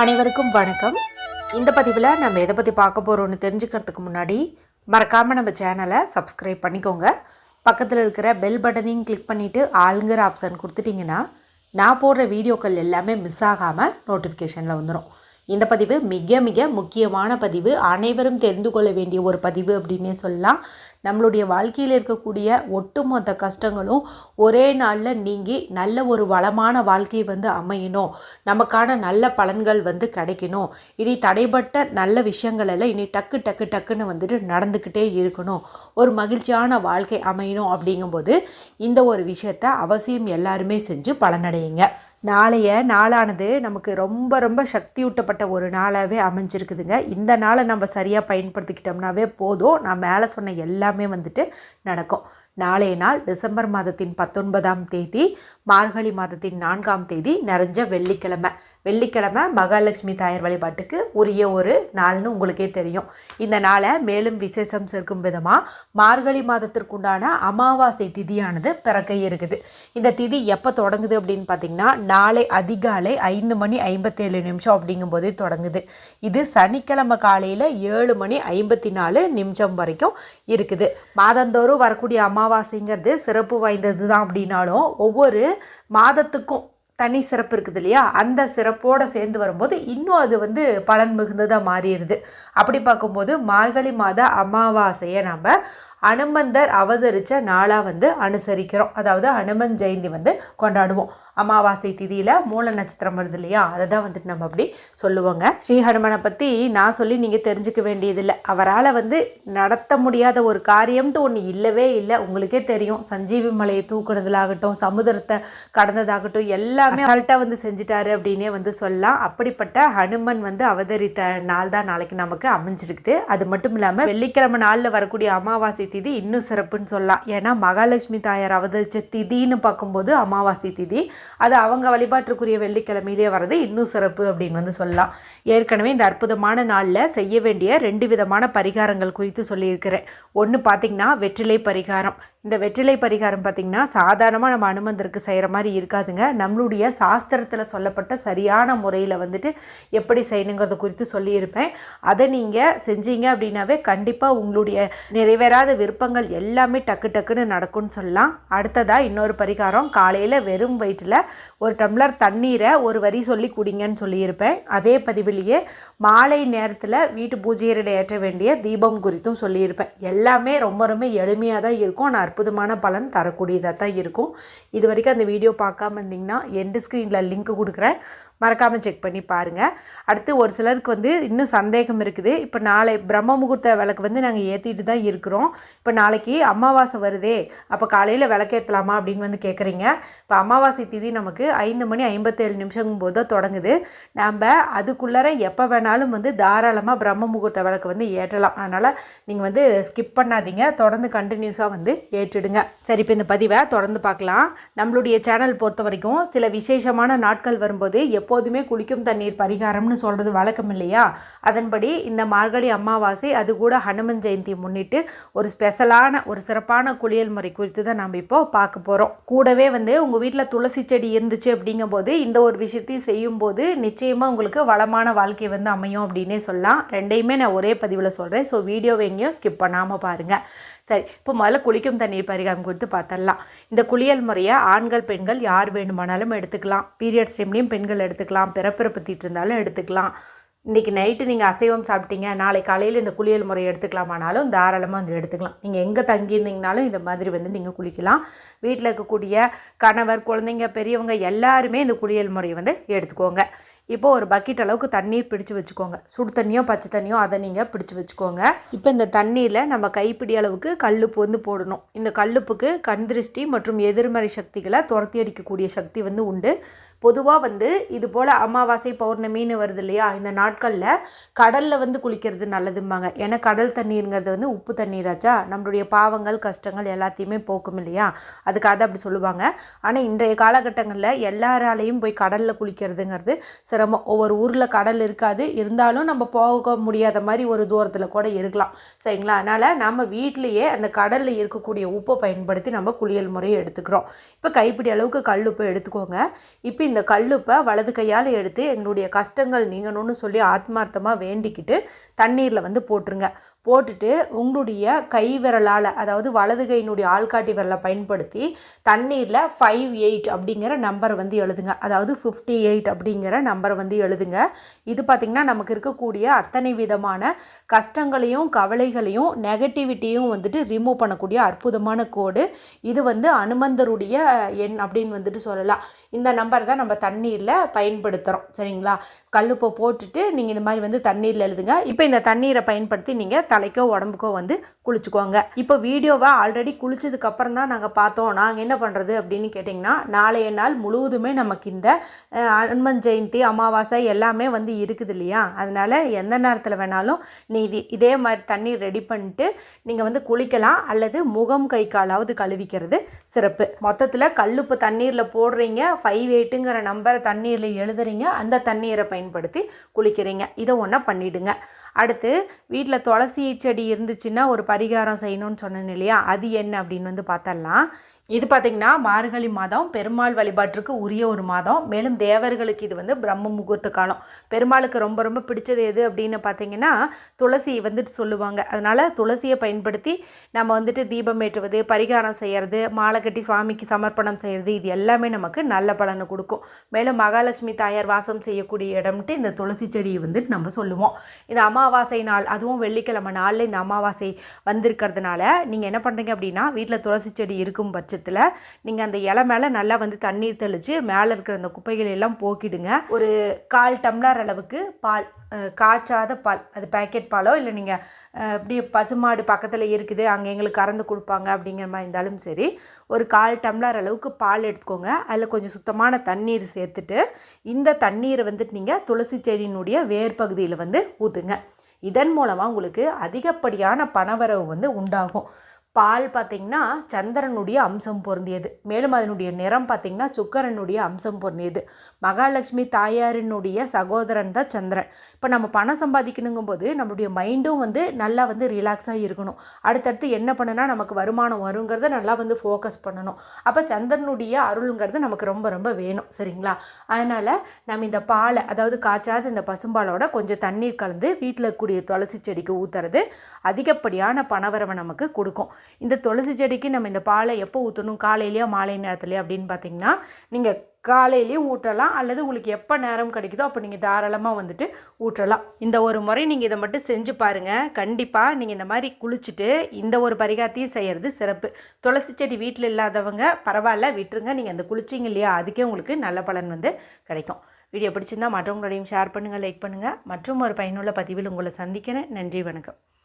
அனைவருக்கும் வணக்கம். இந்த பதிவில் நம்ம எதை பற்றி பார்க்க போகிறோன்னு தெரிஞ்சுக்கிறதுக்கு முன்னாடி மறக்காமல் நம்ம சேனலை சப்ஸ்கிரைப் பண்ணிக்கோங்க. பக்கத்தில் இருக்கிற பெல் பட்டனையும் கிளிக் பண்ணிவிட்டு ஆளுங்கிற ஆப்ஷன் கொடுத்துட்டிங்கன்னா நான் போடுற வீடியோக்கள் எல்லாமே மிஸ் ஆகாமல் நோட்டிஃபிகேஷனில் வந்துடும். இந்த பதிவு மிக மிக முக்கியமான பதிவு, அனைவரும் தெரிந்து கொள்ள வேண்டிய ஒரு பதிவு அப்படின்னே சொல்லலாம். நம்மளுடைய வாழ்க்கையில் இருக்கக்கூடிய ஒட்டுமொத்த கஷ்டங்களும் ஒரே நாளில் நீங்கி நல்ல ஒரு வளமான வாழ்க்கை அமையணும், நமக்கான நல்ல பலன்கள் கிடைக்கணும், இனி தடைப்பட்ட நல்ல விஷயங்கள் எல்லாம் இனி டக்கு டக்கு டக்குன்னு நடந்துக்கிட்டே இருக்கணும், ஒரு மகிழ்ச்சியான வாழ்க்கை அமையணும். அப்படிங்கும்போது இந்த ஒரு விஷயத்தை அவசியம் எல்லாருமே செஞ்சு பலனடையுங்க. நாளைய நாளானது நமக்கு ரொம்ப ரொம்ப சக்தியூட்டப்பட்ட ஒரு நாளாகவே அமைஞ்சிருக்குதுங்க. இந்த நாளை நம்ம சரியாக பயன்படுத்திக்கிட்டோம்னாவே போதும், நான் மேலே சொன்ன எல்லாமே நடக்கும். நாளைய நாள் டிசம்பர் மாதத்தின் 19ஆம் தேதி, மார்கழி மாதத்தின் 4ஆம் தேதி, நிறைஞ்ச வெள்ளிக்கிழமை. வெள்ளிக்கிழமை மகாலட்சுமி தாயார் வழிபாட்டுக்கு உரிய ஒரு நாள்னு உங்களுக்கே தெரியும். இந்த நாளை மேலும் விசேஷம் சேர்க்கும் விதமாக மார்கழி மாதத்திற்குண்டான அமாவாசை திதியானது பிறக்க இருக்குது. இந்த திதி எப்போ தொடங்குது அப்படின்னு பார்த்திங்கன்னா, நாளை அதிகாலை 5:57 அப்படிங்கும்போதே தொடங்குது. இது சனிக்கிழமை காலையில் 7:54 வரைக்கும் இருக்குது. மாதந்தோறும் வரக்கூடிய அமாவாசைங்கிறது சிறப்பு வாய்ந்தது தான் அப்படின்னாலும் ஒவ்வொரு மாதத்துக்கும் தனி சிறப்பு இருக்குது இல்லையா, அந்த சிறப்போடு சேர்ந்து வரும்போது இன்னும் அது பலன் மிகுந்ததாக மாறிடுது. அப்படி பார்க்கும்போது மார்கழி மாத அமாவாசையை நம்ம அனுமந்தர் அவதரித்த நாளாக அனுசரிக்கிறோம். அதாவது அனுமன் ஜெயந்தி கொண்டாடுவோம். அமாவாசை திதியில் மூல நட்சத்திரம் வருது இல்லையா, அதை தான் நம்ம அப்படி சொல்லுவோங்க. ஸ்ரீ ஹனுமனை பற்றி நான் சொல்லி நீங்கள் தெரிஞ்சுக்க வேண்டியதில்லை. அவரால் நடத்த முடியாத ஒரு காரியம்ட்டு ஒன்று இல்லவே இல்லை. உங்களுக்கே தெரியும், சஞ்சீவி மலையை தூக்குனதுலாகட்டும், சமுதிரத்தை கடந்ததாகட்டும், எல்லாமே அசால்ட்டாக செஞ்சிட்டாரு அப்படின்னே சொல்லலாம். அப்படிப்பட்ட ஹனுமன் அவதரித்த நாள் தான் நாளைக்கு நமக்கு அமைஞ்சிருக்குது. அது மட்டும் இல்லாமல் வெள்ளிக்கிழமை நாளில் வரக்கூடிய அமாவாசை திதி இன்னும் சிறப்புன்னு சொல்லலாம். ஏன்னா மகாலட்சுமி தாயார் அவதரித்த திதின்னு பார்க்கும்போது அமாவாசை திதி, அது அவங்க வழிபாட்டுக்குரிய வெள்ளிக்கிழமையிலே வர்றது இன்னும் சிறப்பு அப்படின்னு சொல்லலாம். ஏற்கனவே இந்த அற்புதமான நாளில் செய்ய வேண்டிய 2 விதமான பரிகாரங்கள் குறித்து சொல்லியிருக்கிறேன். ஒன்று பார்த்திங்கன்னா வெற்றிலை பரிகாரம். இந்த வெற்றிலை பரிகாரம் பார்த்திங்கன்னா சாதாரணமாக நம்ம அனுமந்தருக்கு செய்கிற மாதிரி இருக்காதுங்க. நம்மளுடைய சாஸ்திரத்தில் சொல்லப்பட்ட சரியான முறையில் எப்படி செய்யணுங்கிறத குறித்து சொல்லியிருப்பேன். அதை நீங்கள் செஞ்சீங்க அப்படின்னாவே கண்டிப்பாக உங்களுடைய நிறைவேறாத விருப்பங்கள் எல்லாமே டக்கு டக்குன்னு நடக்கும்னு சொல்லலாம். அடுத்ததாக இன்னொரு பரிகாரம், காலையில் வெறும் வயிற்றில் ஒரு டம்ளர் தண்ணீரை ஒரு வரி சொல்லி குடிங்கன்னு சொல்லியிருப்பேன். அதே பதிவிலேயே மாலை நேரத்தில் வீட்டு பூஜையரில் ஏற்ற வேண்டிய தீபம் குறித்தும் சொல்லியிருப்பேன். எல்லாமே ரொம்ப ரொம்ப எளிமையாக தான் இருக்கும், ஆனால் அற்புதமான பலன் தரக்கூடியதாக தான் இருக்கும். இது வரைக்கும் அந்த வீடியோ பார்க்காம இருந்தீங்கன்னா எண்டு ஸ்க்ரீனில் லிங்க் கொடுக்குறேன், மறக்காமல் செக் பண்ணி பாருங்கள். அடுத்து ஒரு சிலருக்கு இன்னும் சந்தேகம் இருக்குது. இப்போ நாளை பிரம்ம முகூர்த்த விளக்கு நாங்கள் ஏற்றிட்டு தான் இருக்கிறோம். இப்போ நாளைக்கு அமாவாசை வருதே, அப்போ காலையில் விளக்கேற்றலாமா அப்படின்னு கேட்குறீங்க. இப்போ அமாவாசை திதி நமக்கு 5:57 போது தான் தொடங்குது. நம்ம அதுக்குள்ளார எப்போ வேணாலும் தாராளமாக பிரம்ம முகூர்த்த விளக்கு ஏற்றலாம். அதனால் நீங்கள் ஸ்கிப் பண்ணாதீங்க, தொடர்ந்து கண்டினியூஸாக ஏற்றிடுங்க. சரி, இப்போ இந்த பதிவை தொடர்ந்து பார்க்கலாம். நம்மளுடைய சேனல் பொறுத்த வரைக்கும் சில விசேஷமான நாட்கள் வரும்போது எப்போதுமே குளிக்கும் தண்ணீர் பரிகாரம்னு சொல்கிறது வழக்கம் இல்லையா, அதன்படி இந்த மார்கழி அமாவாசை அது கூட ஹனுமன் ஜெயந்தியை முன்னிட்டு ஒரு ஸ்பெஷலான ஒரு சிறப்பான குளியல் முறை குறித்து தான் நம்ம இப்போ பார்க்க போகிறோம். கூடவே உங்கள் வீட்டில் துளசி செடி இருந்துச்சு அப்படிங்கும்போது இந்த ஒரு விஷயத்தையும் செய்யும்போது நிச்சயமாக உங்களுக்கு வளமான வாழ்க்கை அமையும் அப்படின்னே சொல்லலாம். ரெண்டையுமே நான் ஒரே பதிவில் சொல்கிறேன். ஸோ வீடியோவை எங்கேயும் ஸ்கிப் பண்ணாமல் பாருங்கள். சரி, இப்போ முதல்ல குளிக்கும் தண்ணீர் பரிகாரம் கொடுத்து பார்த்துடலாம். இந்த குளியல் முறையை ஆண்கள் பெண்கள் யார் வேணுமானாலும் எடுத்துக்கலாம். பீரியட்ஸ் டைம்லேயும் பெண்கள் எடுத்துக்கலாம், பிறப்பிறப்பத்திட்டு இருந்தாலும் எடுத்துக்கலாம். இன்றைக்கி நைட்டு நீங்கள் அசைவம் சாப்பிட்டீங்க, நாளை காலையில் இந்த குளியல் முறையை எடுத்துக்கலாமானாலும் தாராளமாக எடுத்துக்கலாம். நீங்கள் எங்கே தங்கியிருந்தீங்கனாலும் இந்த மாதிரி நீங்கள் குளிக்கலாம். வீட்டில் இருக்கக்கூடிய கணவர், குழந்தைங்க, பெரியவங்க எல்லாருமே இந்த குளியல் முறையை எடுத்துக்கோங்க. இப்போது ஒரு பக்கெட் அளவுக்கு தண்ணீர் பிடிச்சி வச்சுக்கோங்க. சுடு தண்ணியோ பச்சை தண்ணியோ அதை நீங்கள் பிடிச்சி வச்சுக்கோங்க. இப்போ இந்த தண்ணீரில் நம்ம கைப்பிடி அளவுக்கு கல்லுப்பு போடணும். இந்த கல்லுப்புக்கு கண் திருஷ்டி மற்றும் எதிர்மறை சக்திகளை துரத்தி அடிக்கக்கூடிய சக்தி உண்டு. பொதுவாக இது போல் அமாவாசை பௌர்ணமின்னு வருது இல்லையா, இந்த நாட்களில் கடலில் குளிக்கிறது நல்லதும்பாங்க. ஏன்னா கடல் தண்ணீருங்கிறது உப்பு தண்ணீராச்சா, நம்மளுடைய பாவங்கள் கஷ்டங்கள் எல்லாத்தையுமே போக்கும் இல்லையா, அதுக்காக அப்படி சொல்லுவாங்க. ஆனால் இன்றைய காலகட்டங்களில் எல்லாராலையும் போய் கடலில் குளிக்கிறதுங்கிறது சிரமம். ஒவ்வொரு ஊரில் கடல் இருக்காது, இருந்தாலும் நம்ம போக முடியாத மாதிரி ஒரு தூரத்தில் கூட இருக்கலாம், சரிங்களா. அதனால் நம்ம வீட்டிலையே அந்த கடலில் இருக்கக்கூடிய உப்பை பயன்படுத்தி நம்ம குளியல் முறையை எடுத்துக்கிறோம். இப்போ கைப்பிடி அளவுக்கு கல் உப்பு எடுத்துக்கோங்க. இப்போ இந்த கல்லுப்பை வலது கையால் எடுத்து எங்களுடைய கஷ்டங்கள் நீங்கணும்னு சொல்லி ஆத்மார்த்தமாக வேண்டிக்கிட்டு தண்ணீரில் வந்து போட்டுருங்க. போட்டுட்டு உங்களுடைய கை விரலால், அதாவது வலது கையினுடைய ஆள்காட்டி விரலை பயன்படுத்தி தண்ணீரில் 58 அப்படிங்கிற நம்பரை வந்து எழுதுங்க. அதாவது 58 அப்படிங்கிற நம்பரை வந்து எழுதுங்க. இது பார்த்திங்கன்னா நமக்கு இருக்கக்கூடிய அத்தனை விதமான கஷ்டங்களையும் கவலைகளையும் நெகட்டிவிட்டியும் வந்துட்டு ரிமூவ் பண்ணக்கூடிய அற்புதமான கோடு. இது வந்து அனுமந்தருடைய எண் அப்படின்னு வந்துட்டு சொல்லலாம். இந்த நம்பர் தான் நம்ம தண்ணீரில் பயன்படுத்துகிறோம். சரிங்களா? கல்லுப்பை போட்டுட்டு நீங்கள் இந்த மாதிரி வந்து தண்ணீரில் எழுதுங்க. இப்போ இந்த தண்ணீரை பயன்படுத்தி நீங்கள் தலைக்கோ உடம்புக்கோ வந்து குளிச்சுக்கோங்க. இப்போ வீடியோவை ஆல்ரெடி குளிச்சதுக்கப்புறம் தான் நாங்கள் பார்த்தோம். நாங்கள் என்ன பண்ணுறது அப்படின்னு கேட்டிங்கன்னா, நாளைய நாள் முழுவதுமே நமக்கு இந்த அனுமன் ஜெயந்தி அமாவாசை எல்லாமே வந்து இருக்குது இல்லையா? அதனால் எந்த நேரத்தில் வேணாலும் இதே மாதிரி தண்ணீர் ரெடி பண்ணிட்டு நீங்கள் வந்து குளிக்கலாம், அல்லது முகம் கை காலாவது கழுவிக்கிறது சிறப்பு. மொத்தத்தில் கல்லுப்பு தண்ணீரில் போடுறீங்க, 58ங்கிற நம்பரை தண்ணீரில் எழுதுறீங்க, அந்த தண்ணீரை பயன்படுத்தி குளிக்கிறீங்க. இதை ஒன்றா பண்ணிவிடுங்க. அடுத்து வீட்டில் துளசி செடி இருந்துச்சுன்னா ஒரு பரிகாரம் செய்யணும்னு சொன்னேன் இல்லையா? அது என்ன அப்படின்னு வந்து பார்த்தரலாம். இது பார்த்திங்கன்னா மார்கழி மாதம் பெருமாள் வழிபாட்டிற்கு உரிய ஒரு மாதம். மேலும் தேவர்களுக்கு இது வந்து பிரம்ம முகூர்த்த காலம். பெருமாளுக்கு ரொம்ப ரொம்ப பிடிச்சது எது அப்படின்னு பார்த்திங்கன்னா துளசி வந்துட்டு சொல்லுவாங்க. அதனால் துளசியை பயன்படுத்தி நம்ம வந்துட்டு தீபம் ஏற்றுவது, பரிகாரம் செய்கிறது, மாலை கட்டி சுவாமிக்கு சமர்ப்பணம் செய்கிறது, இது எல்லாமே நமக்கு நல்ல பலனை கொடுக்கும். மேலும் மகாலட்சுமி தாயார் வாசம் செய்யக்கூடிய இடம்ட்டு இந்த துளசி செடியை வந்துட்டு நம்ம சொல்லுவோம். இந்த அமாவாசை நாள், அதுவும் வெள்ளிக்கிழமை நாளில் இந்த அமாவாசை வந்திருக்கிறதுனால நீங்கள் என்ன பண்ணுறீங்க அப்படின்னா, வீட்டில் துளசி செடி இருக்கும் பட்சத்தில் நீங்கள் அந்த இலை மேலே நல்லா வந்து தண்ணீர் தெளித்து மேலே இருக்கிற அந்த குப்பைகள் எல்லாம் போக்கிடுங்க. ஒரு 1/4 டம்ளர் அளவுக்கு பால், காய்ச்சாத பால், அது பேக்கெட் பாலோ இல்லை நீங்கள் இப்படி பசுமாடு பக்கத்தில் இருக்குது அங்கே எங்களுக்கு கறந்து கொடுப்பாங்க அப்படிங்கிற மாதிரி இருந்தாலும் சரி, ஒரு 1/4 டம்ளர் அளவுக்கு பால் எடுத்துக்கோங்க. அதில் கொஞ்சம் சுத்தமான தண்ணீர் சேர்த்துட்டு இந்த தண்ணீரை வந்துட்டு நீங்கள் துளசி செடியினுடைய வேர் பகுதியில் வந்து ஊற்றுங்க. இதன் மூலமாக உங்களுக்கு அதிகப்படியான பணவரவு வந்து உண்டாகும். பால் பார்த்திங்கன்னா சந்திரனுடைய அம்சம் பொருந்தியது. மேலும் அதனுடைய நிறம் பார்த்திங்கன்னா சுக்கரனுடைய அம்சம் பொருந்தியது. மகாலட்சுமி தாயாரினுடைய சகோதரன் தான் சந்திரன். இப்போ நம்ம பணம் சம்பாதிக்கணுங்கும் போது நம்மளுடைய மைண்டும் வந்து நல்லா வந்து ரிலாக்ஸாக இருக்கணும். அடுத்தடுத்து என்ன பண்ணுனா நமக்கு வருமானம் வருங்கிறத நல்லா வந்து ஃபோக்கஸ் பண்ணணும். அப்போ சந்திரனுடைய அருளுங்கிறது நமக்கு ரொம்ப ரொம்ப வேணும். சரிங்களா? அதனால் நம்ம இந்த பாலை, அதாவது காய்ச்சாத இந்த பசும்பாலோட கொஞ்சம் தண்ணீர் கலந்து வீட்டில் இருக்கக்கூடிய துளசி செடிக்கு ஊற்றுறது அதிகப்படியான பணவரவை நமக்கு கொடுக்கும். இந்த துளசி செடிக்கு நம்ம இந்த பாலை எப்போ ஊற்றணும், காலையிலையோ மாலை நேரத்துலையோ அப்படின்னு பார்த்திங்கன்னா, நீங்கள் காலையிலையும் ஊற்றலாம், அல்லது உங்களுக்கு எப்போ நேரம் கிடைக்குதோ அப்போ நீங்கள் தாராளமாக வந்துட்டு ஊற்றலாம். இந்த ஒரு முறை நீங்கள் இதை மட்டும் செஞ்சு பாருங்கள். கண்டிப்பாக நீங்கள் இந்த மாதிரி குளிச்சுட்டு இந்த ஒரு பரிகாரத்தையும் செய்கிறது சிறப்பு. துளசி செடி வீட்டில் இல்லாதவங்க பரவாயில்ல, விட்டுருங்க. நீங்கள் அந்த குளிச்சிங்க இல்லையா, அதுக்கே உங்களுக்கு நல்ல பலன் வந்து கிடைக்கும். வீடியோ பிடிச்சிருந்தால் மற்றவங்களோடையும் ஷேர் பண்ணுங்கள், லைக் பண்ணுங்கள். மற்றும் ஒரு பயனுள்ள பதிவில் உங்களை சந்திக்கிறேன். நன்றி, வணக்கம்.